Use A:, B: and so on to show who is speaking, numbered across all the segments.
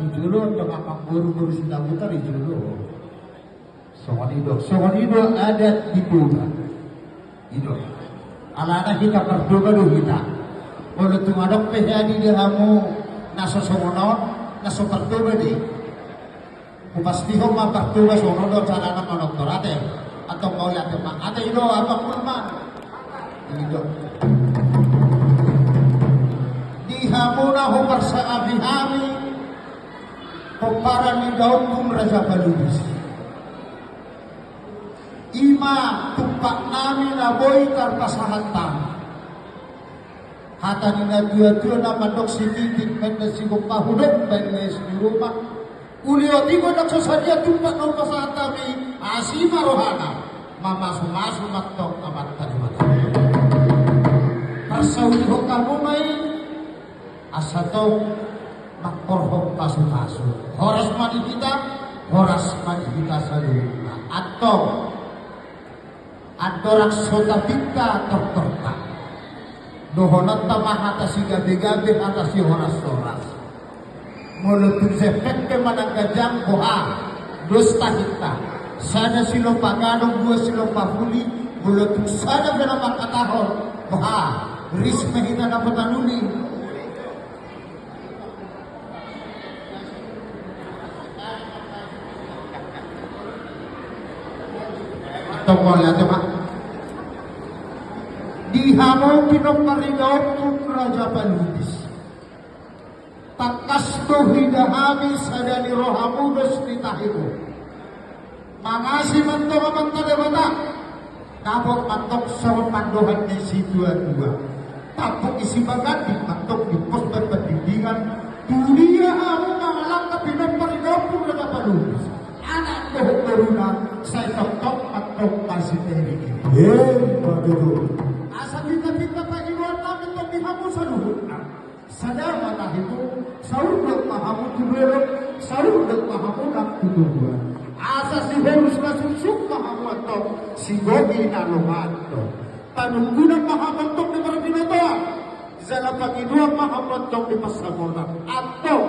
A: di Jolo tengah guru-guru Sunda Putar di Jolo. Soal itu adat di Buka. Itu. Alana kita berdoa dulu kita. Kalau tu ngadok pehadi dia kamu naso somono, naso berdoa di. Pasti homa berdoa somono cara nak doktorate atau mau lihat apa? Ada itu apa kurma? Ini dok. Dihamuna humar saabihami Pepara ni daun kum raja balubis Ima tumpak nami na boy karpasahatan Hata ni na dua-dua na mandok si titik Menda si kupahudok Benda si rumah Ulio tigo nak sesadia tumpak na pasahatan Asima rohana Mamasu-masu matok amat tarimata Persauli ho kamu may Asato Makorhok pasu-pasu Horas mani kita saluna Atau Adorak sota bika tortorka Dohonat tamah atasi gabi-gabi atasi horas-horas Mulutun sefekte manang gajang boha Dosta kita Sana silo paganong dua silo pahuli Mulutun sana benamak katahor boha Risme hita na patanuli Tunggu lihat Pak. Dihamau pinoparigaw kum Raja Balubis. Takas tu hidahami sadani rohamudos ditahimu. Mangasi mantok mantok debata. Kapok mantok sama pandohan di situ dua. Tapok isi bagadi mantok di pos berpendidikan. Dunia hamu mangalang tapi pinoparigaw kum Raja Balubis. Anak corona saya tok atau kasih teri. Waduh. Asal kita tak iwan nabi tok dihamu saluhut. Sadar mata itu saudek mahamu tuberok, saudek mahamu nak tuduhan. Asal si harus masuk suk mahamu atau si gogi nalomato. Tanunggunan mahamu tok di perbinatan. Zala pagidua mahamu tok di pasamonan atau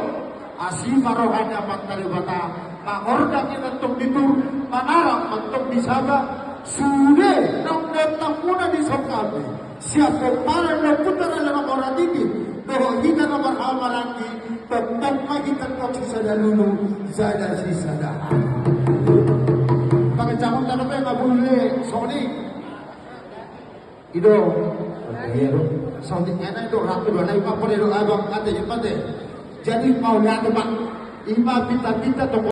A: asima rohana magkalibata. Mangorda kinantong dito, manarang mantong di Sabah, sude nang netanguna di Sokabi. Siapa para na putara lang orang ini, doh kita na marhamalaki, tetap magitan ko sa dalulu, zada si sada. Pagkacamong tanong pa mabuli, Sony. Ido, Sony ena itu ratu doa na ipapalero abang kate yung pate. Jadi mau lihat bang, ima pita-pita to